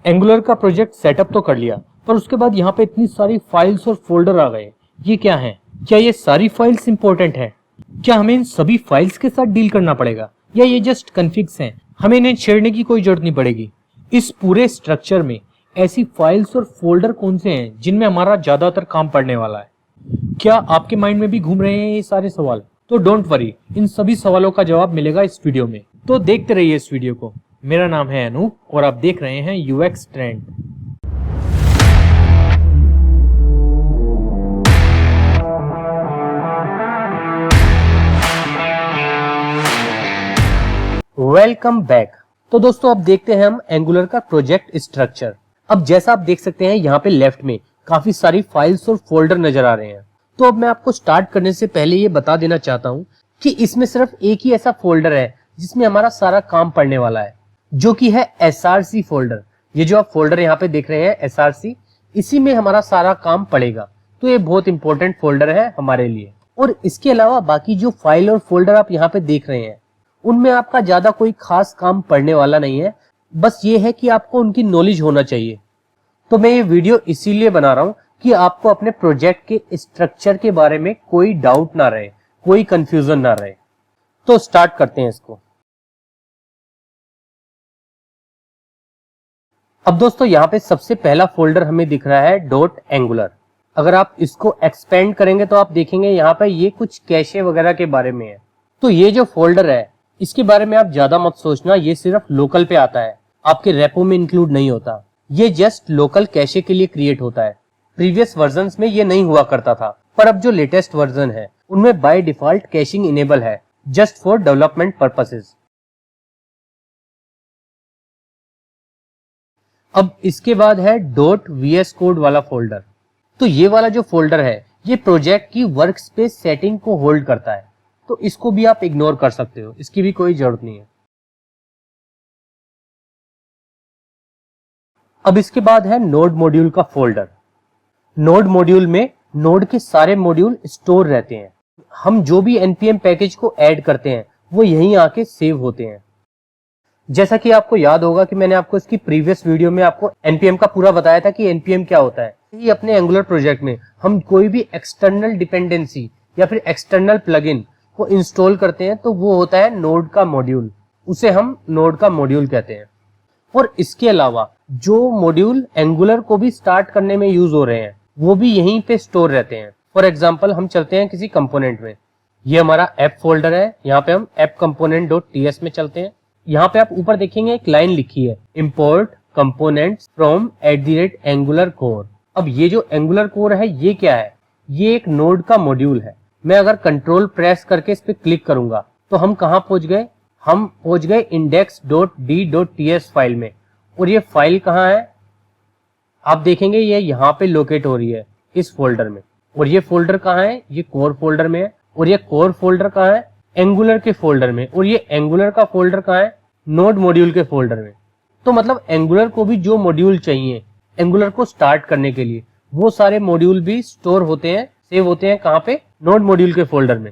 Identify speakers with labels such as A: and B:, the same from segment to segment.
A: Angular का project setup तो कर लिया, पर उसके बाद यहाँ पे इतनी सारी फाइल्स और फोल्डर आ गए। ये क्या है? क्या ये सारी फाइल्स इंपॉर्टेंट है? क्या हमें इन सभी फाइल्स के साथ डील करना पड़ेगा, या ये जस्ट कन्फिग्स हैं, हमें इन्हें छेड़ने की कोई जरूरत नहीं पड़ेगी? इस पूरे स्ट्रक्चर में ऐसी फाइल्स और फोल्डर कौन से हैं जिनमें हमारा ज्यादातर काम पड़ने वाला है? क्या आपके माइंड में भी घूम रहे हैं ये सारे सवाल? तो डोंट वरी, इन सभी सवालों का जवाब मिलेगा इस वीडियो में, तो देखते रहिए इस वीडियो को। मेरा नाम है अनूप और आप देख रहे हैं यूएक्स ट्रेंड। Welcome back. तो दोस्तों अब देखते हैं हम एंगुलर का प्रोजेक्ट स्ट्रक्चर। अब जैसा आप देख सकते हैं यहाँ पे लेफ्ट में काफी सारी फाइल्स और फोल्डर नजर आ रहे हैं। तो अब मैं आपको स्टार्ट करने से पहले ये बता देना चाहता हूँ कि इसमें सिर्फ एक ही ऐसा फोल्डर है जिसमें हमारा सारा काम पड़ने वाला है, जो कि है SRC फोल्डर। ये जो आप फोल्डर यहाँ पे देख रहे हैं SRC, इसी में हमारा सारा काम पड़ेगा। तो ये बहुत इंपॉर्टेंट फोल्डर है हमारे लिए। और इसके अलावा बाकी जो फाइल और फोल्डर आप यहाँ पे देख रहे हैं उनमें आपका ज्यादा कोई खास काम पड़ने वाला नहीं है, बस ये है कि आपको उनकी नॉलेज होना चाहिए। तो मैं ये वीडियो इसीलिए बना रहा हूँ कि आपको अपने प्रोजेक्ट के स्ट्रक्चर के बारे में कोई डाउट ना रहे, कोई कंफ्यूजन ना रहे। तो स्टार्ट करते हैं इसको। अब दोस्तों यहाँ पे सबसे पहला फोल्डर हमें दिख रहा है .एंगुलर। अगर आप इसको एक्सपेंड करेंगे तो आप देखेंगे यहाँ पे ये कुछ कैशे वगैरह के बारे में है। तो ये जो फोल्डर है इसके बारे में आप ज्यादा मत सोचना, ये सिर्फ लोकल पे आता है, आपके रेपो में इंक्लूड नहीं होता। ये जस्ट लोकल कैशे के लिए क्रिएट होता है। प्रीवियस वर्जन्स में ये नहीं हुआ करता था, पर अब जो लेटेस्ट वर्जन है उनमें बाय डिफॉल्ट कैशिंग इनेबल है, जस्ट फॉर डेवलपमेंट पर्पसेस। अब इसके बाद है .VS कोड वाला फोल्डर। तो ये वाला जो फोल्डर है ये प्रोजेक्ट की वर्क स्पेस सेटिंग को होल्ड करता है, तो इसको भी आप इग्नोर कर सकते हो, इसकी भी कोई जरूरत नहीं है। अब इसके बाद है नोड मॉड्यूल का फोल्डर। नोड मॉड्यूल में नोड के सारे मॉड्यूल स्टोर रहते हैं। हम जो भी npm पैकेज को ऐड करते हैं वो यहीं आके सेव होते हैं। जैसा कि आपको याद होगा कि मैंने आपको इसकी प्रीवियस वीडियो में आपको npm का पूरा बताया था कि npm क्या होता है। ये अपने एंगुलर प्रोजेक्ट में हम कोई भी एक्सटर्नल डिपेंडेंसी या फिर एक्सटर्नल प्लगइन को इंस्टॉल करते हैं तो वो होता है नोड का मॉड्यूल, उसे हम नोड का मॉड्यूल कहते हैं। और इसके अलावा जो मॉड्यूल एंगुलर को भी स्टार्ट करने में यूज हो रहे हैं वो भी यहीं पे स्टोर रहते हैं। फॉर एग्जांपल हम चलते हैं किसी कंपोनेंट में, ये हमारा ऐप फोल्डर है, यहाँ पे हम ऐप component.ts में चलते हैं। यहाँ पे आप ऊपर देखेंगे एक लाइन लिखी है, import components from @angular core। अब ये जो एंगुलर कोर है ये क्या है? ये एक नोड का मॉड्यूल है। मैं अगर कंट्रोल प्रेस करके इस पे क्लिक करूंगा तो हम कहाँ पहुंच गए? हम पहुंच गए index.d.ts फाइल में। और ये फाइल कहाँ है? आप देखेंगे ये यहाँ पे लोकेट हो रही है इस फोल्डर में। और ये फोल्डर कहाँ है? ये कोर फोल्डर में है। और ये कोर फोल्डर कहाँ है? एंगुलर के फोल्डर में। और ये एंगुलर का फोल्डर कहाँ है? नोड मॉड्यूल के फोल्डर में। तो मतलब एंगुलर को भी जो मॉड्यूल चाहिए एंगुलर को स्टार्ट करने के लिए वो सारे मॉड्यूल भी स्टोर होते हैं, सेव होते हैं कहाँ पे? नोड मॉड्यूल के फोल्डर में।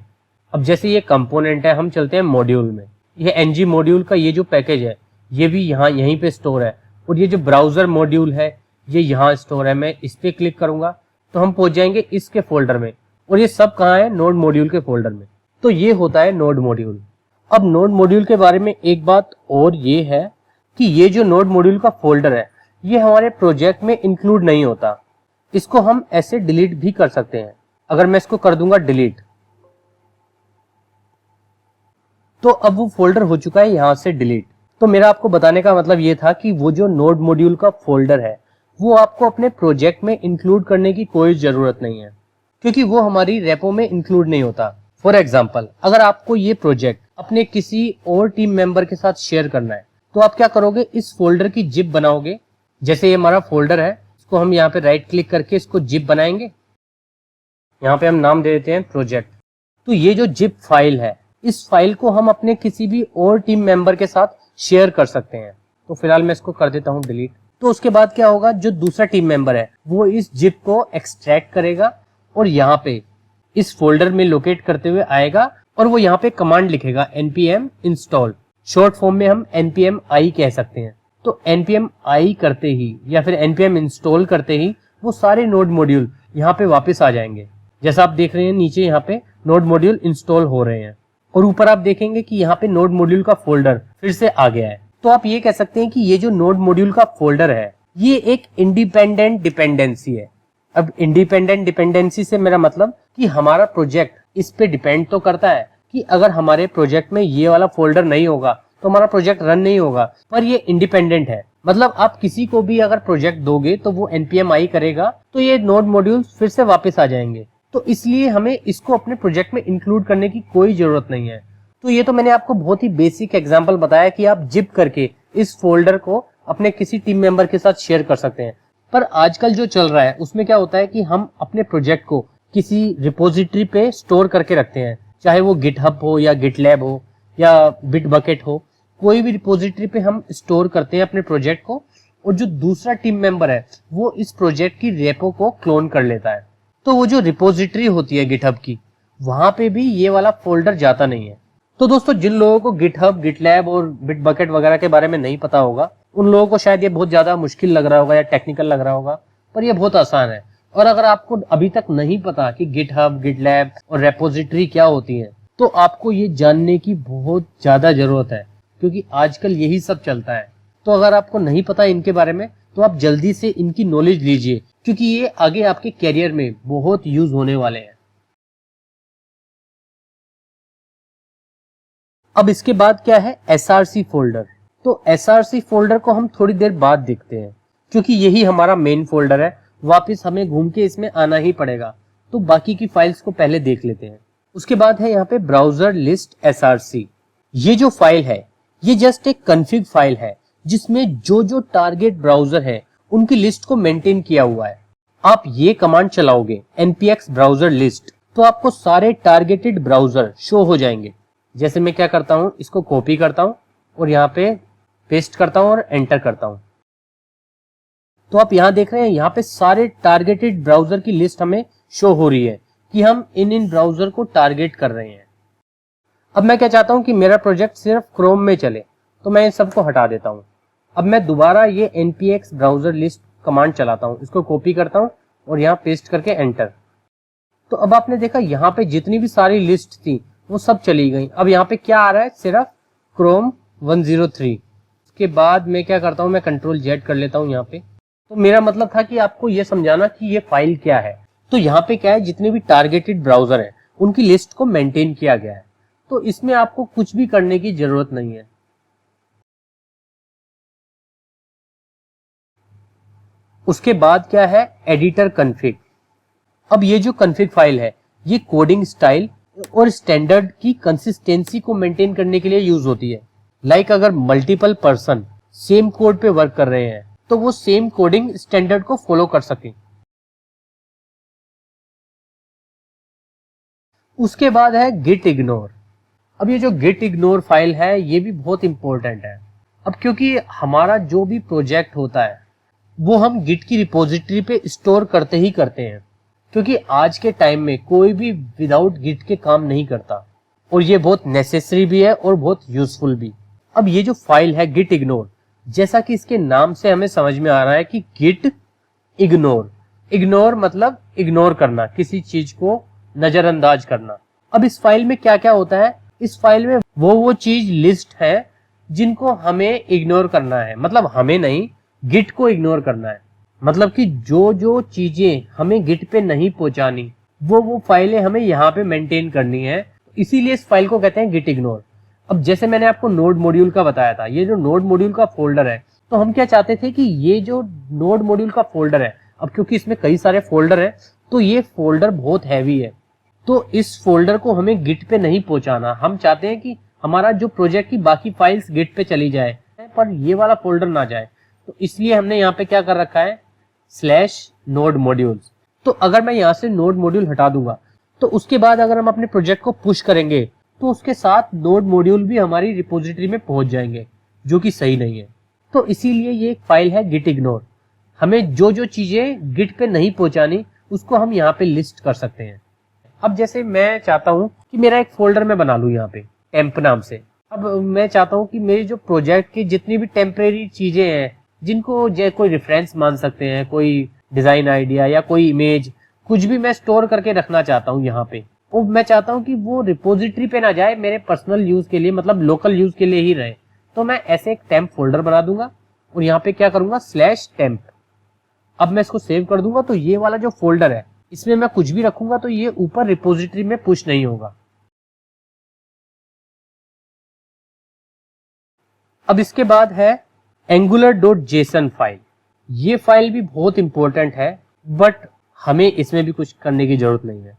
A: अब जैसे ये कंपोनेंट है, हम चलते हैं मॉड्यूल में। ये ng मॉड्यूल का ये जो पैकेज है ये भी यहाँ यहीं पे स्टोर है। और ये जो ब्राउजर मॉड्यूल है ये यहाँ स्टोर है। मैं इस पे क्लिक करूंगा तो हम पहुंच जाएंगे इसके फोल्डर में। और ये सब कहाँ है? नोड मॉड्यूल के फोल्डर में। तो ये होता है नोड मॉड्यूल। अब नोड मॉड्यूल के बारे में एक बात और ये है कि ये जो नोड मॉड्यूल का फोल्डर है ये हमारे प्रोजेक्ट में इंक्लूड नहीं होता। इसको हम ऐसे डिलीट भी कर सकते हैं। अगर मैं इसको कर दूंगा डिलीट, तो अब वो फोल्डर हो चुका है यहां से डिलीट। तो मेरा आपको बताने का मतलब ये था कि वो जो नोड मॉड्यूल का फोल्डर है वो आपको अपने प्रोजेक्ट में इंक्लूड करने की कोई जरूरत नहीं है, क्योंकि वो हमारी रेपो में इंक्लूड नहीं होता। फॉर एग्जाम्पल, अगर आपको ये प्रोजेक्ट अपने किसी और टीम मेंबर के साथ शेयर करना है तो आप क्या करोगे? इस फोल्डर की जिप बनाओगे। जैसे ये हमारा फोल्डर है, इसको हम यहाँ पे राइट क्लिक करके इसको जिप बनाएंगे। यहाँ पे हम नाम दे देते हैं प्रोजेक्ट। तो ये जो जिप फाइल है इस फाइल को हम अपने किसी भी और टीम मेंबर के साथ शेयर कर सकते हैं। तो फिलहाल मैं इसको कर देता हूँ डिलीट। तो उसके बाद क्या होगा? जो दूसरा टीम मेंबर है वो इस जिप को एक्सट्रैक्ट करेगा और यहाँ पे इस फोल्डर में लोकेट करते हुए आएगा और वो यहाँ पे कमांड लिखेगा npm install। शॉर्ट फॉर्म में हम npm i कह सकते हैं। तो तो npm i करते ही या फिर npm इंस्टॉल करते ही वो सारे नोड मॉड्यूल यहाँ पे वापस आ जाएंगे। जैसा आप देख रहे हैं नीचे यहाँ पे नोड मॉड्यूल इंस्टॉल हो रहे हैं और ऊपर आप देखेंगे कि यहाँ पे नोड मॉड्यूल का फोल्डर फिर से आ गया है। तो आप ये कह सकते हैं कि ये जो नोड मॉड्यूल का फोल्डर है ये एक इंडिपेंडेंट डिपेंडेंसी है। अब इंडिपेंडेंट डिपेंडेंसी से मेरा मतलब कि हमारा प्रोजेक्ट इस पे डिपेंड तो करता है कि अगर हमारे प्रोजेक्ट में ये वाला फोल्डर नहीं होगा तो हमारा प्रोजेक्ट रन नहीं होगा, पर ये इंडिपेंडेंट है। मतलब आप किसी को भी अगर प्रोजेक्ट दोगे तो वो npm i करेगा तो ये नोड मॉड्यूल फिर से वापस आ जाएंगे। तो इसलिए हमें इसको अपने प्रोजेक्ट में इंक्लूड करने की कोई जरूरत नहीं है। तो ये तो मैंने आपको बहुत ही बेसिक एग्जांपल बताया कि आप जिप करके इस फोल्डर को अपने किसी टीम मेंबर के साथ शेयर कर सकते हैं। पर आजकल जो चल रहा है उसमें क्या होता है कि हम अपने प्रोजेक्ट को किसी रिपोजिटरी पे स्टोर करके रखते हैं, चाहे वो गिटहब हो या गिटलैब हो या बिटबकेट हो, कोई भी रिपोजिटरी पे हम स्टोर करते हैं अपने प्रोजेक्ट को और जो दूसरा टीम मेंबर है वो इस प्रोजेक्ट की रेपो को क्लोन कर लेता है। तो वो जो रिपोजिटरी होती है गिटहब की, वहां पे भी ये वाला फोल्डर जाता नहीं है। तो दोस्तों जिन लोगों को गिटहब, गिटलैब और बिटबकेट वगैरह के बारे में नहीं पता होगा उन लोगों को शायद ये बहुत ज्यादा मुश्किल लग रहा होगा या टेक्निकल लग रहा होगा, पर ये बहुत आसान है। और अगर आपको अभी तक नहीं पता कि गिटहब, गिटलैब और रेपोजिटरी क्या होती है तो आपको ये जानने की बहुत ज्यादा जरूरत है, क्योंकि आजकल यही सब चलता है। तो अगर आपको नहीं पता इनके बारे में तो आप जल्दी से इनकी नॉलेज लीजिए, क्योंकि ये आगे आपके कैरियर में बहुत यूज होने वाले हैं। अब इसके बाद क्या है SRC फोल्डर। तो SRC फोल्डर को हम थोड़ी देर बाद देखते हैं, क्योंकि यही हमारा मेन फोल्डर है। वापस हमें घूम के इसमें आना ही पड़ेगा, तो बाकी की फाइल्स को पहले देख लेते हैं। उसके बाद है यहाँ पे ब्राउजर लिस्ट SRC। ये जो फाइल है ये जस्ट एक कॉन्फ़िग फाइल है जिसमें जो टारगेट ब्राउजर है उनकी लिस्ट को मेंटेन किया हुआ है। आप ये कमांड चलाओगे npx ब्राउजर लिस्ट तो आपको सारे टारगेटेड ब्राउजर शो हो जाएंगे। जैसे मैं क्या करता हूँ, इसको कॉपी करता हूँ और यहाँ पे पेस्ट करता हूँ और एंटर करता हूँ। तो आप यहाँ देख रहे हैं यहाँ पे सारे टारगेटेड ब्राउजर की लिस्ट हमें शो हो रही है कि हम इन ब्राउजर को टारगेट कर रहे हैं। अब मैं क्या चाहता हूँ कि मेरा प्रोजेक्ट सिर्फ क्रोम में चले, तो मैं इन सबको हटा देता हूँ। अब मैं दोबारा ये npx ब्राउजर लिस्ट कमांड चलाता हूँ, इसको कॉपी करता हूँ और यहाँ पेस्ट करके एंटर। तो अब आपने देखा यहाँ पे जितनी भी सारी लिस्ट थी वो सब चली गई। अब यहाँ पे क्या आ रहा है, सिर्फ क्रोम 103। उसके बाद मैं क्या करता हूँ, मैं कंट्रोल Z कर लेता हूँ यहाँ पे। तो मेरा मतलब था कि आपको ये समझाना कि ये फाइल क्या है। तो यहाँ पे क्या है, जितने भी टारगेटेड ब्राउजर है उनकी लिस्ट को मेंटेन किया गया है। तो इसमें आपको कुछ भी करने की जरूरत नहीं है। उसके बाद क्या है, एडिटर कॉन्फ़िग। अब ये जो कॉन्फ़िग फाइल है ये कोडिंग स्टाइल और स्टैंडर्ड की कंसिस्टेंसी को मेंटेन करने के लिए यूज होती है। लाइक अगर मल्टीपल पर्सन सेम कोड पे वर्क कर रहे हैं तो वो सेम कोडिंग स्टैंडर्ड को फॉलो कर सकें। उसके बाद है गिट इग्नोर। अब ये जो गिट इग्नोर फाइल है ये भी बहुत इंपॉर्टेंट है। अब क्योंकि हमारा जो भी प्रोजेक्ट होता है वो हम गिट की रिपोजिटरी पे स्टोर करते ही करते हैं, क्योंकि आज के टाइम में कोई भी विदाउट गिट के काम नहीं करता और ये बहुत नेसेसरी भी है और बहुत यूजफुल भी। अब ये जो फाइल है गिट इग्नोर, जैसा कि इसके नाम से हमें समझ में आ रहा है कि गिट इग्नोर, इग्नोर मतलब इग्नोर करना, किसी चीज को नजरअंदाज करना। अब इस फाइल में क्या क्या होता है, इस फाइल में वो चीज लिस्ट है जिनको हमें इग्नोर करना है। मतलब हमें नहीं, गिट को इग्नोर करना है। मतलब कि जो चीजें हमें गिट पे नहीं पहुंचानी वो फाइलें हमें यहाँ पे मेंटेन करनी है। इसीलिए इस फाइल को कहते हैं गिट इग्नोर। अब जैसे मैंने आपको नोड मॉड्यूल का बताया था, ये जो नोड मॉड्यूल का फोल्डर है, तो हम क्या चाहते थे कि ये जो नोड मॉड्यूल का फोल्डर है, अब क्योंकि इसमें कई सारे फोल्डर है तो ये फोल्डर बहुत हैवी है, तो इस फोल्डर को हमें गिट पे नहीं पहुंचाना। हम चाहते हैं कि हमारा जो प्रोजेक्ट की बाकी फाइल्स गिट पे चली जाए पर ये वाला फोल्डर ना जाए। तो इसलिए हमने यहाँ पे क्या कर रखा है, /node modules। तो अगर मैं यहाँ से नोड मॉड्यूल हटा दूंगा तो उसके बाद अगर हम अपने प्रोजेक्ट को पुश करेंगे तो उसके साथ नोड मॉड्यूल भी हमारी रिपोजिटरी में पहुंच जाएंगे, जो कि सही नहीं है। तो इसीलिए ये एक फाइल है गिट इग्नोर। हमें जो चीजें गिट पे नहीं पहुंचानी उसको हम यहाँ पे लिस्ट कर सकते हैं। अब जैसे मैं चाहता हूँ कि मेरा एक फोल्डर मैं बना लूँ यहाँ पे टेम्प नाम से, अब मैं चाहता हूँ कि मेरी जो प्रोजेक्ट की जितनी भी टेम्परेरी चीजें हैं, जिनको कोई रेफरेंस मान सकते हैं, कोई डिजाइन आइडिया या कोई इमेज, कुछ भी मैं स्टोर करके रखना चाहता हूँ यहाँ पे, और मैं चाहता हूँ कि वो रिपोजिटरी पे ना जाए, मेरे पर्सनल यूज के लिए, मतलब लोकल यूज के लिए ही रहे। तो मैं ऐसे एक टेम्प फोल्डर बना दूंगा और यहाँ पे क्या करूंगा, /temp। अब मैं इसको सेव कर दूंगा तो ये वाला जो फोल्डर है इसमें मैं कुछ भी रखूंगा तो ये ऊपर रिपोजिटरी में पुश नहीं होगा। अब इसके बाद है angular.json फाइल। ये फाइल भी बहुत इंपॉर्टेंट है, बट हमें इसमें भी कुछ करने की जरूरत नहीं है।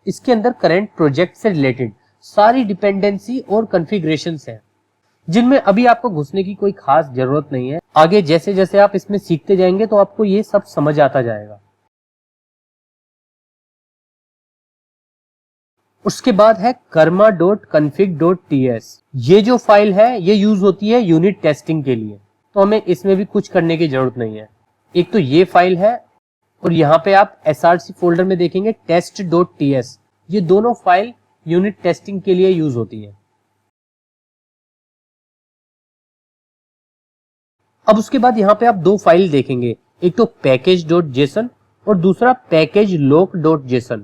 A: इसके अंदर करंट प्रोजेक्ट से रिलेटेड सारी डिपेंडेंसी और कॉन्फ़िगरेशंस हैं, जिनमें अभी आपको घुसने की कोई खास जरूरत नहीं है। आगे जैसे जैसे आप इसमें सीखते जाएंगे तो आपको ये सब समझ आता जाएगा। उसके बाद है karma.config.ts। ये जो फाइल है ये यूज होती है यूनिट टेस्टिंग के लिए, तो हमें इसमें भी कुछ करने की जरूरत नहीं है। एक तो ये फाइल है और यहाँ पे आप src फोल्डर में देखेंगे test.ts। ये दोनों फाइल यूनिट टेस्टिंग के लिए यूज होती है। अब उसके बाद यहाँ पे आप दो फाइल देखेंगे, एक तो package.json और दूसरा packagelock.json।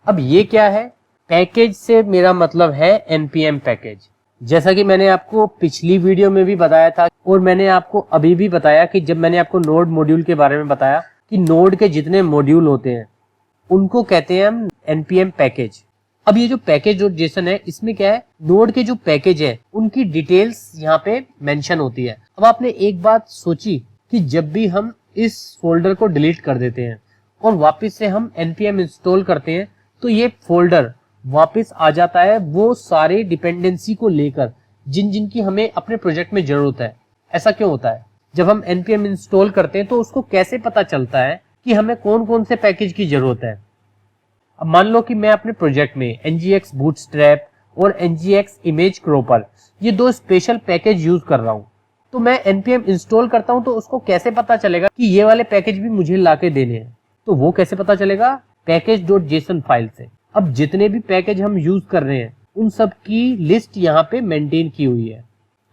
A: अब ये क्या है? पैकेज से मेरा मतलब है npm पैकेज। जैसा कि मैंने आपको पिछली वीडियो में भी बताया था और मैंने आपको अभी भी बताया कि जब मैंने आपको नोड मॉड्यूल के बारे में बताया कि नोड के जितने मॉड्यूल होते हैं उनको कहते हैं हम npm पैकेज। अब ये जो package.json है इसमें क्या है, नोड के जो पैकेज है उनकी डिटेल्स यहाँ पे मेंशन होती है। अब आपने एक बात सोची कि जब भी हम इस फोल्डर को डिलीट कर देते हैं और वापस से हम npm इंस्टॉल करते हैं तो ये फोल्डर वापस आ जाता है वो सारे डिपेंडेंसी को लेकर जिन जिन की हमें अपने प्रोजेक्ट में जरूरत है। ऐसा क्यों होता है? जब हम npm इंस्टॉल करते हैं तो उसको कैसे पता चलता है कि हमें कौन कौन से पैकेज की जरूरत है? अब मान लो कि मैं अपने प्रोजेक्ट में ngx bootstrap और ngx image cropper ये दो स्पेशल पैकेज यूज कर रहा हूँ, तो मैं npm इंस्टॉल करता हूँ तो उसको कैसे पता चलेगा कि ये वाले पैकेज भी मुझे लाके देने हैं? तो वो कैसे पता चलेगा? package.json फाइल से। अब जितने भी पैकेज हम यूज कर रहे हैं उन सब की लिस्ट यहाँ पे मेंटेन की हुई है।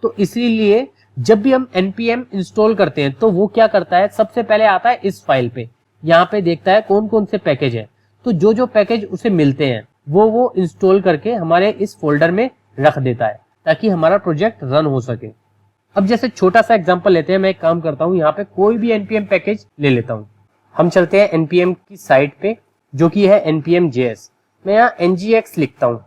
A: तो इसीलिए जब भी हम npm इंस्टॉल करते हैं तो वो क्या करता है, सबसे पहले आता है इस फाइल पे, यहाँ पे देखता है कौन कौन से पैकेज है, तो जो जो पैकेज उसे मिलते हैं वो इंस्टॉल करके हमारे इस फोल्डर में रख देता है ताकि हमारा प्रोजेक्ट रन हो सके। अब जैसे छोटा सा एग्जांपल लेते हैं, मैं एक काम करता हूँ, यहाँ पे कोई भी npm पैकेज ले लेता हूँ। हम चलते हैं npm की साइट पे जो कि है npm.js। मैं यहाँ ngx लिखता हूँ।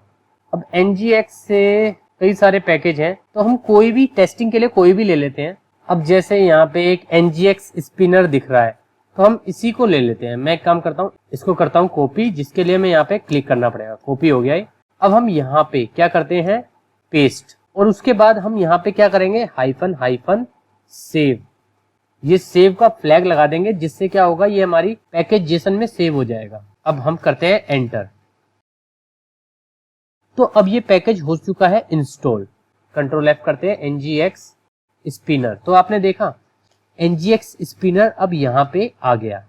A: अब ngx से कई सारे पैकेज हैं तो हम कोई भी टेस्टिंग के लिए कोई भी ले लेते हैं। अब जैसे यहाँ पे एक ngx स्पिनर दिख रहा है तो हम इसी को ले लेते हैं। मैं एक काम करता हूँ, इसको करता हूँ कॉपी, जिसके लिए मैं यहाँ पे क्लिक करना पड़ेगा। कॉपी हो गया है। अब हम यहाँ पे क्या करते हैं, पेस्ट, और उसके बाद हम यहाँ पे क्या करेंगे, हाइफन सेव। ये सेव का फ्लैग लगा देंगे जिससे क्या होगा, ये हमारी पैकेज जेसन में सेव हो जाएगा। अब हम करते हैं एंटर। तो अब ये पैकेज हो चुका है इंस्टॉल। कंट्रोल F करते हैं, ngx स्पिनर। तो आपने देखा ngx स्पिनर अब यहाँ पे आ गया।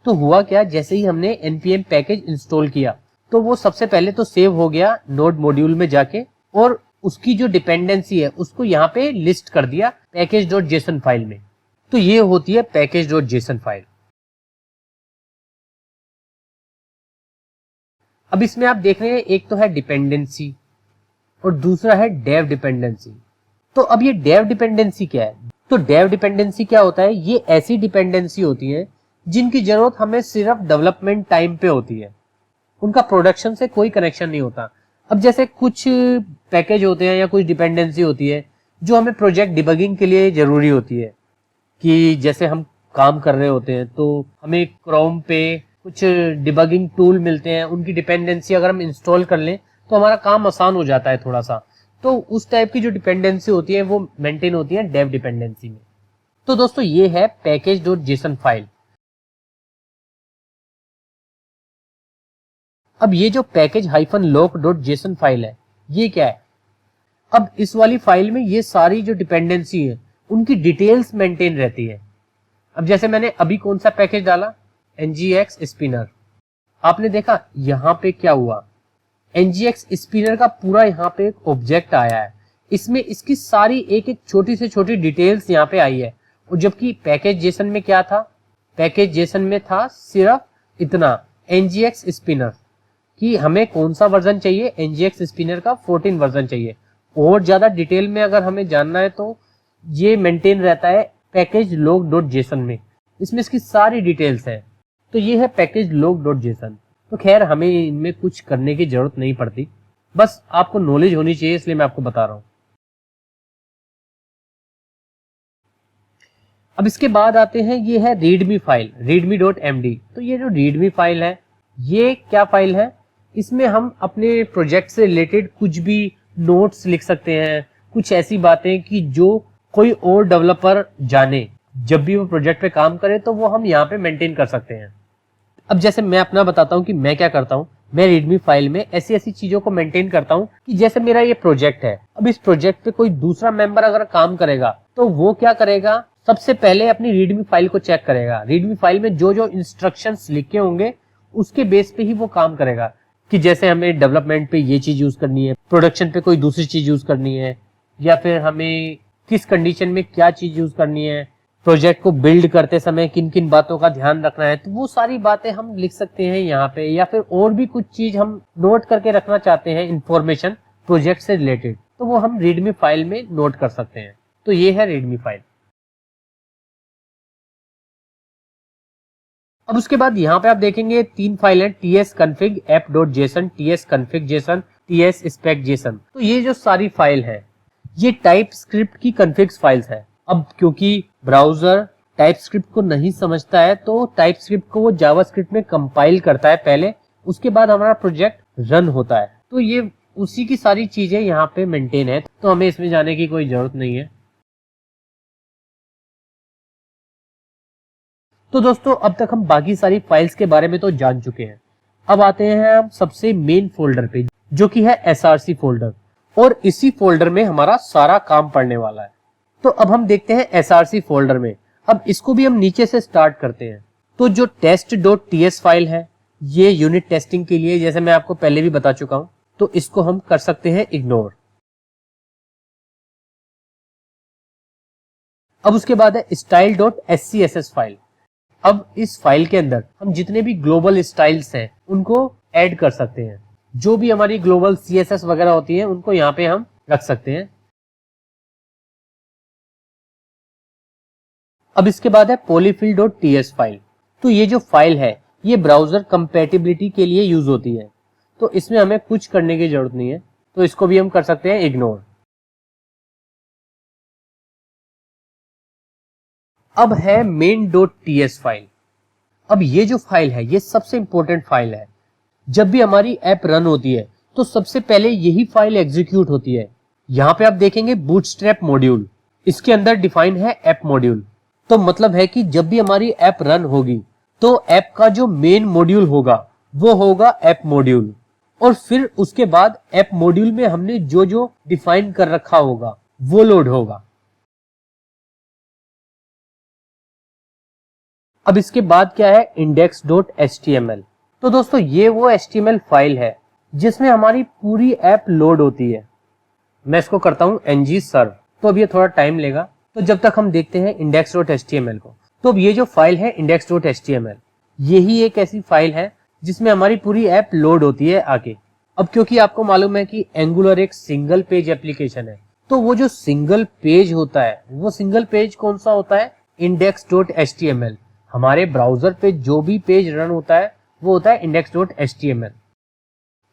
A: तो हुआ क्या, जैसे ही हमने npm पैकेज इंस्टॉल किया तो वो सबसे पहले तो सेव हो गया नोड मॉड्यूल में जाके, और उसकी जो डिपेंडेंसी है उसको यहाँ पे लिस्ट कर दिया package.json फाइल में। तो ये होती है package.json फाइल। अब इसमें आप देख रहे हैं एक तो है डिपेंडेंसी और दूसरा है डेव डिपेंडेंसी। तो अब ये डेव डिपेंडेंसी क्या है? तो डेव डिपेंडेंसी क्या होता है, ये ऐसी डिपेंडेंसी होती है जिनकी जरूरत हमें सिर्फ डेवलपमेंट टाइम पे होती है, उनका प्रोडक्शन से कोई कनेक्शन नहीं होता। अब जैसे कुछ पैकेज होते हैं या कुछ डिपेंडेंसी होती है जो हमें प्रोजेक्ट डिबगिंग के लिए जरूरी होती है, कि जैसे हम काम कर रहे होते हैं तो हमें क्रोम पे कुछ डिबगिंग टूल मिलते हैं, उनकी डिपेंडेंसी अगर हम इंस्टॉल कर लें तो हमारा काम आसान हो जाता है थोड़ा सा। तो उस टाइप की जो डिपेंडेंसी होती है वो मेंटेन होती है डेव डिपेंडेंसी में। तो दोस्तों ये है package.json फाइल। अब ये जो package-lock.json फाइल है ये क्या है? अब इस वाली फाइल में ये सारी जो डिपेंडेंसी है उनकी डिटेल्स मेंटेन रहती है। अब जैसे मैंने अभी कौन सा पैकेज डाला, ngx स्पिनर, आपने देखा यहाँ पे क्या हुआ, ngx स्पिनर का पूरा यहाँ पे एक ऑब्जेक्ट आया है इसमें इसकी सारी एक एक छोटी से छोटी डिटेल्स यहाँ पे आई है। और जबकि पैकेज जेसन में क्या था, पैकेज जेसन में था सिर्फ इतना एनजीएक्स स्पिनर कि हमें कौन सा वर्जन चाहिए, एनजीएक्स स्पिनर का 14 वर्जन चाहिए। और ज्यादा डिटेल में अगर हमें जानना है तो ये मेंटेन रहता है पैकेज लॉग डॉट जेसन में, इसमें इसकी सारी डिटेल्स है। तो ये है पैकेज लॉग डॉट जेसन। तो खैर हमें इनमें कुछ करने की जरूरत नहीं पड़ती, बस आपको नॉलेज होनी चाहिए, इसलिए मैं आपको बता रहा हूं। अब इसके बाद आते हैं, ये है readme file, readme dot MD. तो ये जो रीडमी फाइल है, ये क्या फाइल है, इसमें हम अपने प्रोजेक्ट से रिलेटेड कुछ भी नोट्स लिख सकते हैं, कुछ ऐसी बातें कि जो कोई और डेवलपर जाने, जब भी वो प्रोजेक्ट पे काम करे तो वो हम यहाँ पे मेंटेन कर सकते हैं। अब जैसे मैं अपना बताता हूँ कि मैं क्या करता हूँ, मैं रीडमी फाइल में ऐसी ऐसी चीजों को मेंटेन करता हूँ कि जैसे मेरा ये प्रोजेक्ट है, अब इस प्रोजेक्ट पे कोई दूसरा मेंबर अगर काम करेगा तो वो क्या करेगा, सबसे पहले अपनी रीडमी फाइल को चेक करेगा। रीडमी फाइल में जो जो इंस्ट्रक्शंस लिखे होंगे उसके बेस पे ही वो काम करेगा कि जैसे हमें डेवलपमेंट पे ये चीज यूज करनी है, प्रोडक्शन पे कोई दूसरी चीज यूज करनी है, या फिर हमें किस कंडीशन में क्या चीज यूज करनी है, प्रोजेक्ट को बिल्ड करते समय किन किन बातों का ध्यान रखना है। तो वो सारी बातें हम लिख सकते हैं यहाँ पे, या फिर और भी कुछ चीज हम नोट करके रखना चाहते हैं इंफॉर्मेशन प्रोजेक्ट से रिलेटेड, तो वो हम रीडमी फाइल में नोट कर सकते हैं। तो ये है रीडमी फाइल। अब उसके बाद यहाँ पे आप देखेंगे 3 फाइल है, tsconfig app.json, tsconfig.json, tsspec.json। तो ये जो सारी फाइल है ये टाइपस्क्रिप्ट की कॉन्फ़िग्स फाइल्स है। अब क्योंकि ब्राउजर टाइपस्क्रिप्ट को नहीं समझता है तो टाइपस्क्रिप्ट को वो जावास्क्रिप्ट में कंपाइल करता है पहले, उसके बाद हमारा प्रोजेक्ट रन होता है। तो ये उसी की सारी चीजें यहाँ पे मेंटेन है, तो हमें इसमें जाने की कोई जरूरत नहीं है। तो दोस्तों अब तक हम बाकी सारी फाइल्स के बारे में तो जान चुके हैं। अब आते हैं हम सबसे मेन फोल्डर पे, जो कि है एसआरसी फोल्डर, और इसी फोल्डर में हमारा सारा काम पड़ने वाला है। तो अब हम देखते हैं एसआरसी फोल्डर में। अब इसको भी हम नीचे से स्टार्ट करते हैं। तो जो test.ts फाइल है ये यूनिट टेस्टिंग के लिए, जैसे मैं आपको पहले भी बता चुका हूं, तो इसको हम कर सकते हैं इग्नोर। अब उसके बाद है style.scss फाइल। अब इस फाइल के अंदर हम जितने भी ग्लोबल स्टाइल्स हैं उनको ऐड कर सकते हैं। जो भी हमारी ग्लोबल CSS वगैरह होती है उनको यहाँ पे हम रख सकते हैं। अब इसके बाद है polyfill.ts फाइल। तो ये जो फाइल है ये ब्राउजर कंपैटिबिलिटी के लिए यूज होती है, तो इसमें हमें कुछ करने की जरूरत नहीं है, तो इसको भी हम कर सकते हैं इग्नोर। अब है main.ts फाइल। अब ये जो फाइल है ये सबसे इंपॉर्टेंट फाइल है। जब भी हमारी ऐप रन होती है तो सबसे पहले यही फाइल एग्जीक्यूट होती है। यहाँ पे आप देखेंगे बूटस्ट्रैप मॉड्यूल, इसके अंदर डिफाइन है ऐप मॉड्यूल। तो मतलब है कि जब भी हमारी ऐप रन होगी तो ऐप का जो मेन मॉड्यूल होगा वो होगा ऐप मॉड्यूल, और फिर उसके बाद ऐप मॉड्यूल में हमने जो जो डिफाइन कर रखा होगा वो लोड होगा। अब इसके बाद क्या है index.html। तो दोस्तों ये वो HTML फाइल है जिसमें हमारी पूरी ऐप लोड होती है। मैं इसको करता हूं ng serve, तो अब ये थोड़ा टाइम लेगा। तो जब तक हम देखते हैं index.html को, तो अब ये जो फाइल है index.html, यही एक ऐसी फाइल है जिसमें हमारी पूरी ऐप लोड होती है आगे। अब क्योंकि आपको मालूम है कि एंगुलर एक सिंगल पेज एप्लीकेशन है, तो वो जो सिंगल पेज होता है वो सिंगल पेज कौन सा होता है, index.html। हमारे ब्राउजर पे जो भी पेज रन होता है वो होता है index.html।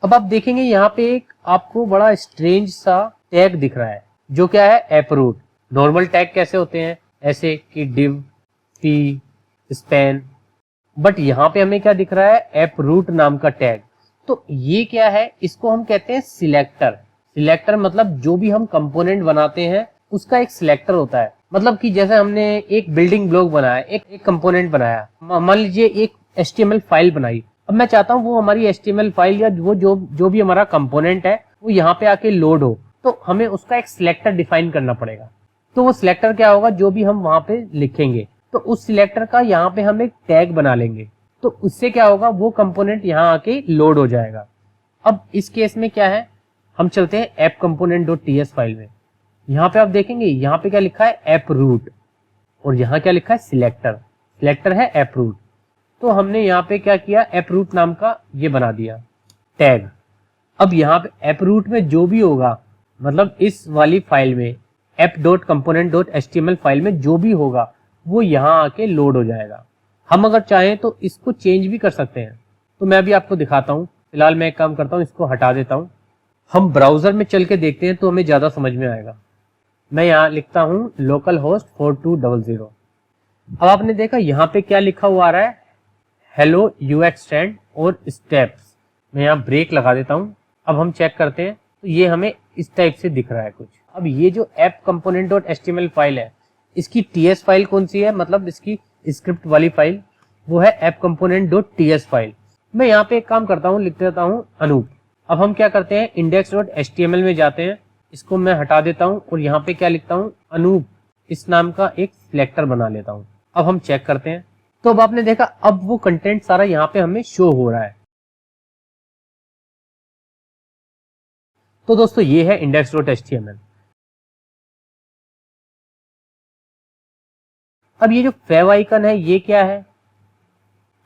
A: अब आप देखेंगे यहाँ पे एक आपको बड़ा स्ट्रेंज सा टैग दिख रहा है, जो क्या है ऐप रूट। नॉर्मल टैग कैसे होते हैं, ऐसे कि div, p, span, बट यहाँ पे हमें क्या दिख रहा है, ऐप रूट नाम का टैग। तो ये क्या है, इसको हम कहते हैं सिलेक्टर। सिलेक्टर मतलब जो भी हम कंपोनेंट बनाते हैं उसका एक सिलेक्टर होता है। मतलब कि जैसे हमने एक बिल्डिंग ब्लॉक बनाया, एक कंपोनेंट बनाया, मान लीजिए एक HTML फाइल बनाई। अब मैं चाहता हूँ वो हमारी HTML फाइल या वो जो भी हमारा कंपोनेंट है वो यहाँ पे आके लोड हो, तो हमें उसका एक सिलेक्टर डिफाइन करना पड़ेगा। तो वो सिलेक्टर क्या होगा, जो भी हम वहां पे लिखेंगे, तो उस सिलेक्टर का यहाँ पे हम एक टैग बना लेंगे, तो उससे क्या होगा, वो कंपोनेंट यहाँ आके लोड हो जाएगा। अब इस केस में क्या है, हम चलते हैं app component.ts फाइल में। यहाँ पे आप देखेंगे यहाँ पे क्या लिखा है ऐप रूट, और यहाँ क्या लिखा है सिलेक्टर, सिलेक्टर है ऐप रूट। तो हमने यहाँ पे क्या किया, ऐप रूट नाम का ये बना दिया टैग। अब यहाँ पे ऐप रूट में जो भी होगा, मतलब इस वाली फाइल में app.component.html फाइल में जो भी होगा वो यहाँ आके लोड हो जाएगा। हम अगर चाहें तो इसको चेंज भी कर सकते हैं, तो मैं अभी आपको दिखाता हूँ। फिलहाल मैं एक काम करता हूँ, इसको हटा देता हूँ। हम ब्राउजर में चल के देखते हैं तो हमें ज्यादा समझ में आएगा। मैं यहाँ लिखता हूँ लोकल होस्ट 4200। अब आपने देखा यहाँ पे क्या लिखा हुआ आ रहा है, हेलो यूएक्स ट्रेंड और स्टेप्स। मैं यहाँ ब्रेक लगा देता हूँ। अब हम चेक करते हैं तो ये हमें इस टाइप से दिख रहा है कुछ। अब ये जो ऐप component.html फाइल है, इसकी ts फाइल कौन सी है, मतलब इसकी स्क्रिप्ट वाली फाइल, वो है app.component.ts फाइल। मैं यहाँ पे एक काम करता हूँ, लिख देता हूँ अनूप। अब हम क्या करते हैं, index.html में जाते हैं, इसको मैं हटा देता हूँ और यहाँ पे क्या लिखता हूँ, अनूप इस नाम का एक सिलेक्टर बना लेता हूँ। अब हम चेक करते हैं तो अब आपने देखा अब वो कंटेंट सारा यहाँ पे हमें शो हो रहा है। तो दोस्तों ये है index.html। अब ये जो फेव आइकन है ये क्या है,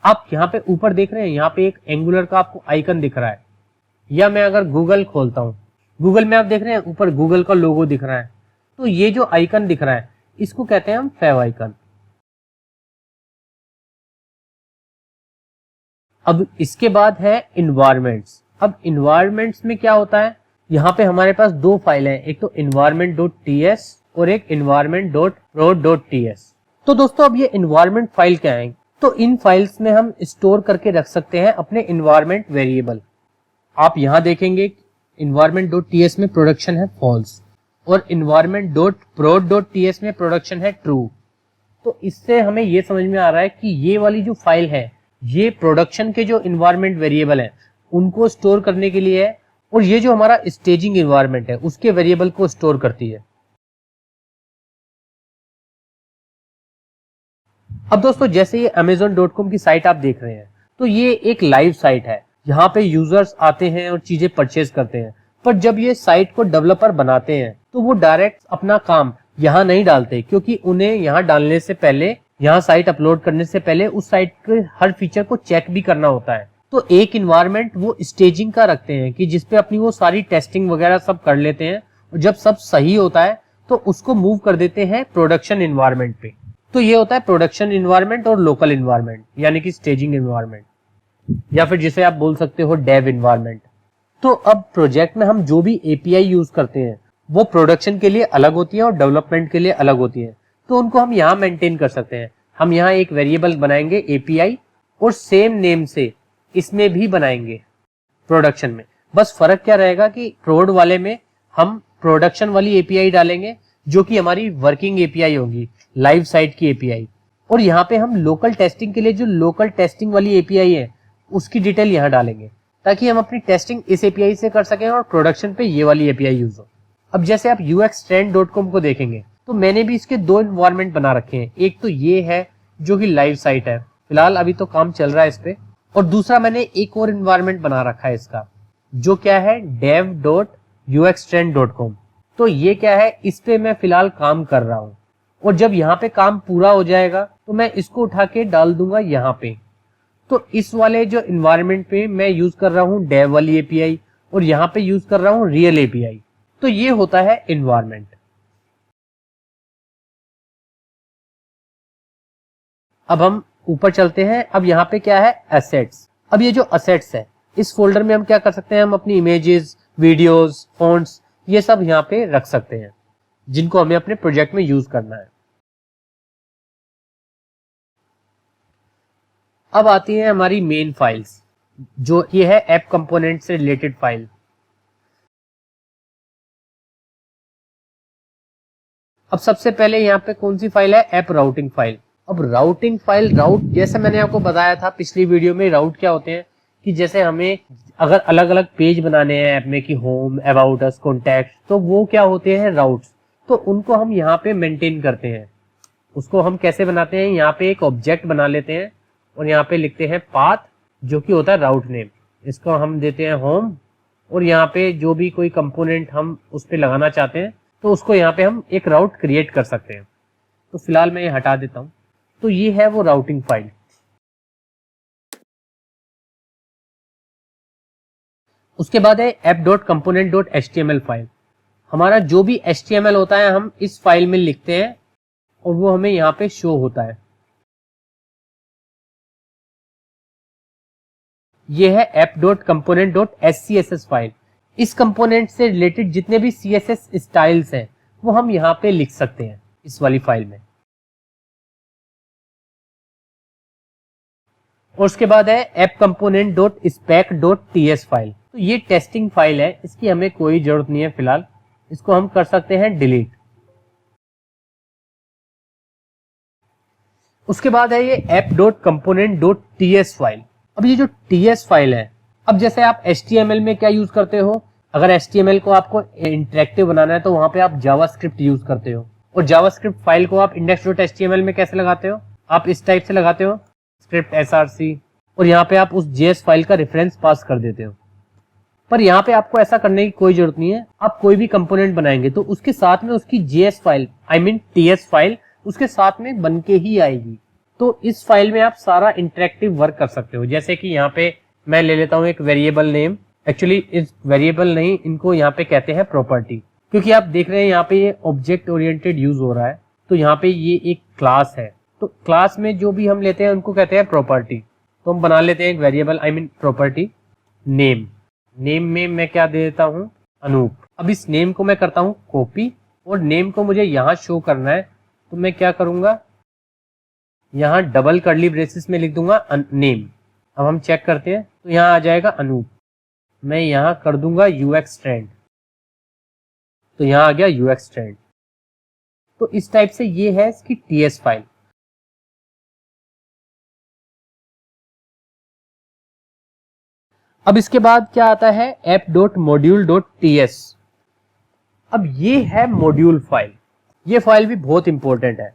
A: आप यहाँ पे ऊपर देख रहे हैं, यहाँ पे एक एंगुलर का आपको आइकन दिख रहा है। या मैं अगर गूगल खोलता हूँ, गूगल में आप देख रहे हैं ऊपर गूगल का लोगो दिख रहा है, तो ये जो आइकन दिख रहा है इसको कहते हैं हम फेव आइकन। अब इसके बाद है इन्वायरमेंट्स। अब इन्वायरमेंट्स में क्या होता है, यहाँ पे हमारे पास दो फाइल हैं, एक तो environment.ts और एक environment.prod.ts। तो दोस्तों अब ये इन्वायरमेंट फाइल क्या है, तो इन फाइल्स में हम स्टोर करके रख सकते हैं अपने इन्वायरमेंट वेरिएबल। आप यहाँ देखेंगे environment.ts में प्रोडक्शन है फॉल्स और environment.prod.ts में प्रोडक्शन है ट्रू। तो इससे हमें ये समझ में आ रहा है कि ये वाली जो फाइल है ये प्रोडक्शन के जो इन्वायरमेंट वेरिएबल हैं उनको स्टोर करने के लिए है, और ये जो हमारा स्टेजिंग इन्वायरमेंट है उसके वेरिएबल को स्टोर करती है। अब दोस्तों जैसे ये amazon.com की साइट आप देख रहे हैं, तो ये एक लाइव साइट है, यहाँ पे यूजर्स आते हैं और चीजें परचेज करते हैं। पर जब ये साइट को डेवलपर बनाते हैं तो वो डायरेक्ट अपना काम यहाँ नहीं डालते, क्योंकि उन्हें यहाँ डालने से पहले, यहाँ साइट अपलोड करने से पहले उस साइट के हर फीचर को चेक भी करना होता है। तो एक इन्वायरमेंट वो स्टेजिंग का रखते हैं कि जिसपे अपनी वो सारी टेस्टिंग वगैरह सब कर लेते हैं, और जब सब सही होता है तो उसको मूव कर देते हैं प्रोडक्शन इन्वायरमेंट पे। तो ये होता है प्रोडक्शन इन्वायरमेंट और लोकल इन्वायरमेंट, यानी कि स्टेजिंग इन्वायरमेंट, या फिर जिसे आप बोल सकते हो डेव इन्वायरमेंट। तो अब प्रोजेक्ट में हम जो भी एपीआई यूज करते हैं वो प्रोडक्शन के लिए अलग होती है और डेवलपमेंट के लिए अलग होती है, तो उनको हम यहाँ मेंटेन कर सकते हैं। हम यहाँ एक वेरिएबल बनाएंगे एपीआई, और सेम नेम से इसमें भी बनाएंगे प्रोडक्शन में। बस फर्क क्या रहेगा कि प्रोड वाले में हम प्रोडक्शन वाली एपीआई डालेंगे जो कि हमारी वर्किंग एपीआई होगी, लाइव साइट की एपीआई, और यहाँ पे हम लोकल टेस्टिंग के लिए जो लोकल टेस्टिंग वाली एपीआई है उसकी डिटेल यहाँ डालेंगे, ताकि हम अपनी टेस्टिंग इस एपीआई से कर सकें और प्रोडक्शन पे ये वाली एपीआई यूज हो। अब जैसे आप uxtrend.com को देखेंगे तो मैंने भी इसके दो इन्वायरमेंट बना रखे हैं। एक तो ये है जो कि लाइव साइट है, फिलहाल अभी तो काम चल रहा है इस पे, और दूसरा मैंने एक और इन्वायरमेंट बना रखा है इसका, जो क्या है dev.uxtrend.com। तो ये क्या है, इस पे मैं फिलहाल काम कर रहा हूँ, और जब यहाँ पे काम पूरा हो जाएगा तो मैं इसको उठा के डाल दूंगा यहाँ पे। तो इस वाले जो इन्वायरमेंट पे मैं यूज कर रहा हूँ डेव वाली एपीआई, और यहाँ पे यूज कर रहा हूँ रियल एपीआई। तो ये होता है इन्वायरमेंट। अब हम ऊपर चलते हैं। अब यहाँ पे क्या है, एसेट्स। अब ये जो एसेट्स है इस फोल्डर में हम क्या कर सकते हैं, हम अपनी इमेजेस, वीडियोस, फॉन्ट्स, ये सब यहाँ पे रख सकते हैं जिनको हमें अपने प्रोजेक्ट में यूज करना है। अब आती है हमारी मेन फाइल्स, जो ये है ऐप कंपोनेंट से रिलेटेड फाइल। अब सबसे पहले यहाँ पे कौन सी फाइल है, ऐप राउटिंग फाइल। अब राउटिंग फाइल, राउट जैसे मैंने आपको बताया था पिछली वीडियो में, राउट क्या होते हैं कि जैसे हमें अगर अलग अलग पेज बनाने हैं ऐप में कि होम, अबाउट अस, कॉन्टैक्ट, तो वो क्या होते हैं, राउट्स। तो उनको हम यहाँ पे मेंटेन करते हैं। उसको हम कैसे बनाते हैं, यहाँ पे एक ऑब्जेक्ट बना लेते हैं और यहाँ पे लिखते हैं पाथ, जो कि होता है राउट नेम। इसको हम देते हैं होम, और यहाँ पे जो भी कोई कंपोनेंट हम उस पे लगाना चाहते हैं तो उसको यहाँ पे हम एक राउट क्रिएट कर सकते हैं। तो फिलहाल मैं ये हटा देता हूँ। तो ये है वो राउटिंग फाइल। उसके बाद है app.component.html फाइल। हमारा जो भी HTML होता है हम इस फाइल में लिखते हैं और वो हमें यहाँ पे शो होता है। ये है app.component.scss फाइल। इस कंपोनेंट से रिलेटेड जितने भी CSS स्टाइल्स हैं वो हम यहाँ पे लिख सकते हैं इस वाली फाइल में। और उसके बाद है app.component.spec.ts फाइल। तो ये टेस्टिंग फाइल है, इसकी हमें कोई जरूरत नहीं है फिलहाल, इसको हम कर सकते हैं डिलीट। उसके बाद है ये app.component.ts फाइल। अब ये जो ts फाइल है, अब जैसे आप HTML में क्या यूज करते हो, अगर HTML को आपको इंटरेक्टिव बनाना है तो वहां पे आप जावास्क्रिप्ट यूज करते हो, और जावास्क्रिप्ट फाइल को आप index.html में कैसे लगाते हो, आप इस टाइप से लगाते हो स्क्रिप्ट src, और यहाँ पे आप उस JS फाइल का रेफरेंस पास कर देते हो। पर यहाँ पे आपको ऐसा करने की कोई जरूरत नहीं है। आप कोई भी कंपोनेंट बनाएंगे तो उसके साथ में उसकी JS फाइल TS फाइल उसके साथ में बन के ही आएगी। तो इस फाइल में आप सारा इंटरेक्टिव वर्क कर सकते हो। जैसे कि यहाँ पे मैं ले लेता हूँ एक वेरिएबल नेम, एक्चुअली इस वेरिएबल नहीं, इनको यहाँ पे कहते हैं प्रॉपर्टी, क्योंकि आप देख रहे हैं यहाँ पे ये ऑब्जेक्ट ओरिएंटेड यूज हो रहा है। तो यहाँ पे ये एक क्लास है, तो क्लास में जो भी हम लेते हैं उनको कहते हैं प्रॉपर्टी। तो हम बना लेते हैं एक वेरिएबल प्रॉपर्टी नेम। नेम में मैं क्या दे देता हूँ, अनूप। अब इस नेम को मैं करता हूँ कॉपी, और नेम को मुझे यहाँ शो करना है तो मैं क्या करूंगा, यहाँ डबल कर्ली ब्रेसेस में लिख दूंगा नेम। अब हम चेक करते हैं तो यहाँ आ जाएगा अनूप। मैं यहाँ कर दूंगा UX ट्रेंड, तो यहाँ आ गया UX ट्रेंड। तो इस टाइप से ये है इसकी TS फाइल। अब इसके बाद क्या आता है app.module.ts। अब ये है मॉड्यूल फाइल। ये फाइल भी बहुत इंपॉर्टेंट है।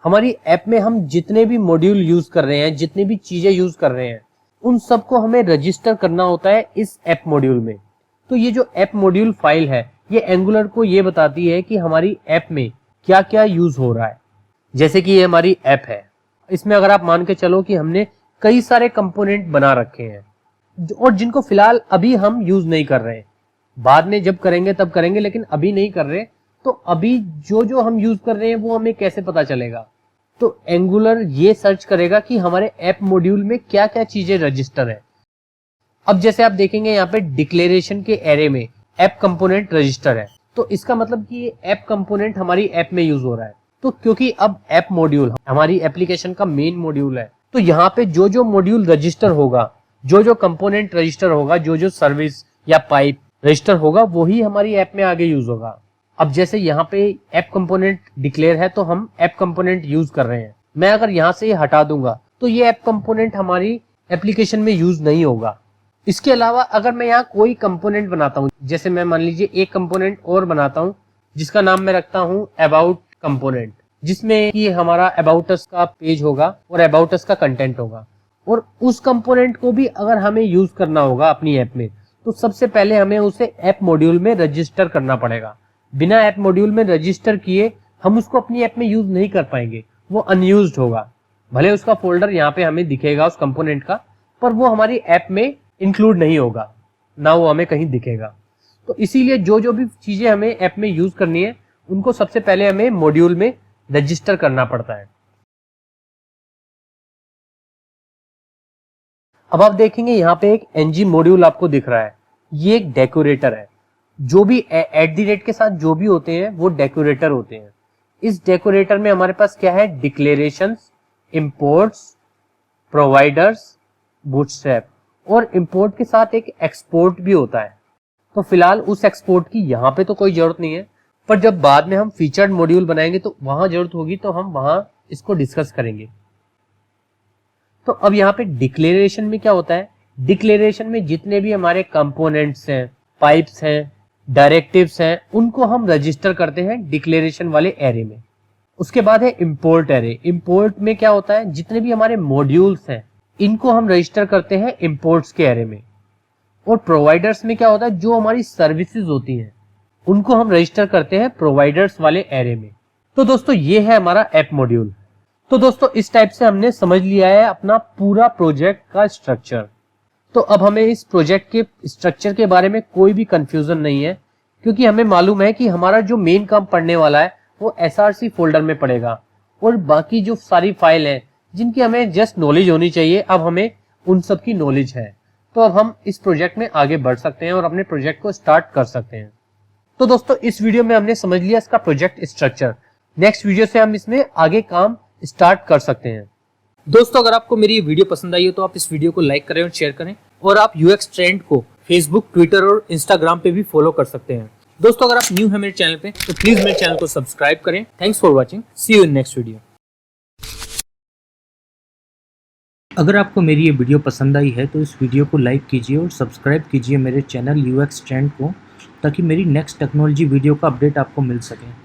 A: हमारी ऐप में हम जितने भी मॉड्यूल यूज कर रहे हैं, जितनी भी चीजें यूज कर रहे हैं, उन सबको हमें रजिस्टर करना होता है इस ऐप मॉड्यूल में। तो ये जो ऐप मॉड्यूल फाइल है, ये एंगुलर को ये बताती है कि हमारी ऐप में क्या क्या यूज हो रहा है। जैसे कि ये हमारी ऐप है, इसमें अगर आप मान के चलो कि हमने कई सारे कंपोनेंट बना रखे हैं और जिनको फिलहाल अभी हम यूज नहीं कर रहे, बाद में जब करेंगे तब करेंगे, लेकिन अभी नहीं कर रहे। तो अभी जो जो हम यूज कर रहे हैं वो हमें कैसे पता चलेगा? तो एंगुलर ये सर्च करेगा कि हमारे ऐप मॉड्यूल में क्या क्या चीजें रजिस्टर है। अब जैसे आप देखेंगे यहाँ पे डिक्लेरेशन के एरे में ऐप कंपोनेंट रजिस्टर है, तो इसका मतलब कि ये ऐप कंपोनेंट हमारी ऐप में यूज हो रहा है। तो क्योंकि अब ऐप मॉड्यूल हमारी एप्लीकेशन का मेन मॉड्यूल है, तो यहाँ पे जो जो मॉड्यूल रजिस्टर होगा, जो जो कंपोनेंट रजिस्टर होगा, जो जो सर्विस या पाइप रजिस्टर होगा, वही हमारी ऐप में आगे यूज होगा। अब जैसे यहाँ पे ऐप कंपोनेंट डिक्लेयर है तो हम ऐप कंपोनेंट यूज कर रहे हैं। मैं अगर यहाँ से ये हटा दूंगा तो ये ऐप कंपोनेंट हमारी एप्लीकेशन में यूज नहीं होगा। इसके अलावा अगर मैं यहाँ कोई कंपोनेंट बनाता हूँ, जैसे मैं मान लीजिए एक कंपोनेंट और बनाता हूँ जिसका नाम मैं रखता हूँ अबाउट कंपोनेंट, जिसमें कि हमारा अबाउट अस का पेज होगा और अबाउट अस का कंटेंट होगा, और उस कंपोनेंट को भी अगर हमें यूज करना होगा अपनी ऐप में, तो सबसे पहले हमें उसे ऐप मॉड्यूल में रजिस्टर करना पड़ेगा। बिना ऐप मॉड्यूल में रजिस्टर किए हम उसको अपनी ऐप में यूज नहीं कर पाएंगे, वो अनयूज्ड होगा। भले उसका फोल्डर यहाँ पे हमें दिखेगा उस कंपोनेंट का, पर वो हमारी ऐप में इंक्लूड नहीं होगा, ना वो हमें कहीं दिखेगा। तो इसीलिए जो जो भी चीजें हमें ऐप में यूज करनी है उनको सबसे पहले हमें मॉड्यूल में रजिस्टर करना पड़ता है। अब आप देखेंगे यहाँ पे एक ng मॉड्यूल आपको दिख रहा है, ये एक डेकोरेटर है। जो भी @ के साथ जो भी होते हैं वो डेकोरेटर होते हैं। इस डेकोरेटर में हमारे पास क्या है, डिक्लेरेशंस, इंपोर्ट्स, प्रोवाइडर्स, बूटस्ट्रैप, और इंपोर्ट के साथ एक एक्सपोर्ट भी होता है। तो फिलहाल उस एक्सपोर्ट की यहाँ पे तो कोई जरूरत नहीं है, पर जब बाद में हम फीचर्ड मॉड्यूल बनाएंगे तो वहां जरूरत होगी, तो हम वहां इसको डिस्कस करेंगे। तो अब यहाँ पे डिक्लेरेशन में क्या होता है, डिक्लेरेशन में जितने भी हमारे कंपोनेंट्स हैं, पाइप्स हैं, डायरेक्टिव्स हैं, उनको हम रजिस्टर करते हैं डिक्लेरेशन वाले एरे में। उसके बाद है इंपोर्ट एरे। इंपोर्ट में क्या होता है, जितने भी हमारे मॉड्यूल्स हैं इनको हम रजिस्टर करते हैं इंपोर्ट्स के एरे में। और प्रोवाइडर्स में क्या होता है, जो हमारी सर्विसेज होती हैं उनको हम रजिस्टर करते हैं प्रोवाइडर्स वाले एरे में। तो दोस्तों ये है हमारा ऐप मॉड्यूल। तो दोस्तों इस टाइप से हमने समझ लिया है अपना पूरा प्रोजेक्ट का स्ट्रक्चर। तो अब हमें इस प्रोजेक्ट के स्ट्रक्चर के बारे में कोई भी कंफ्यूजन नहीं है, क्योंकि हमें मालूम है कि हमारा जो मेन काम पड़ने वाला है वो SRC फोल्डर में पड़ेगा, और बाकी जो सारी फाइल है जिनकी हमें जस्ट नॉलेज होनी चाहिए, अब हमें उन सब की नॉलेज है। तो अब हम इस प्रोजेक्ट में आगे बढ़ सकते हैं और अपने प्रोजेक्ट को स्टार्ट कर सकते हैं। तो दोस्तों इस वीडियो में हमने समझ लिया इसका प्रोजेक्ट स्ट्रक्चर। नेक्स्ट वीडियो से हम इसमें आगे काम स्टार्ट कर सकते हैं। दोस्तों अगर आपको मेरी ये वीडियो पसंद आई हो तो आप इस वीडियो को लाइक करें और शेयर करें, और आप UX ट्रेंड को फेसबुक, ट्विटर और इंस्टाग्राम पे भी फॉलो कर सकते हैं। दोस्तों अगर आप न्यू हैं मेरे चैनल पे तो प्लीज मेरे चैनल को सब्सक्राइब करें। Thanks for watching, see you in next video.
B: अगर आपको मेरी ये वीडियो पसंद आई है तो इस वीडियो को लाइक कीजिए और सब्सक्राइब कीजिए मेरे चैनल UX ट्रेंड को, ताकि मेरी नेक्स्ट टेक्नोलॉजी वीडियो का अपडेट आपको मिल सके।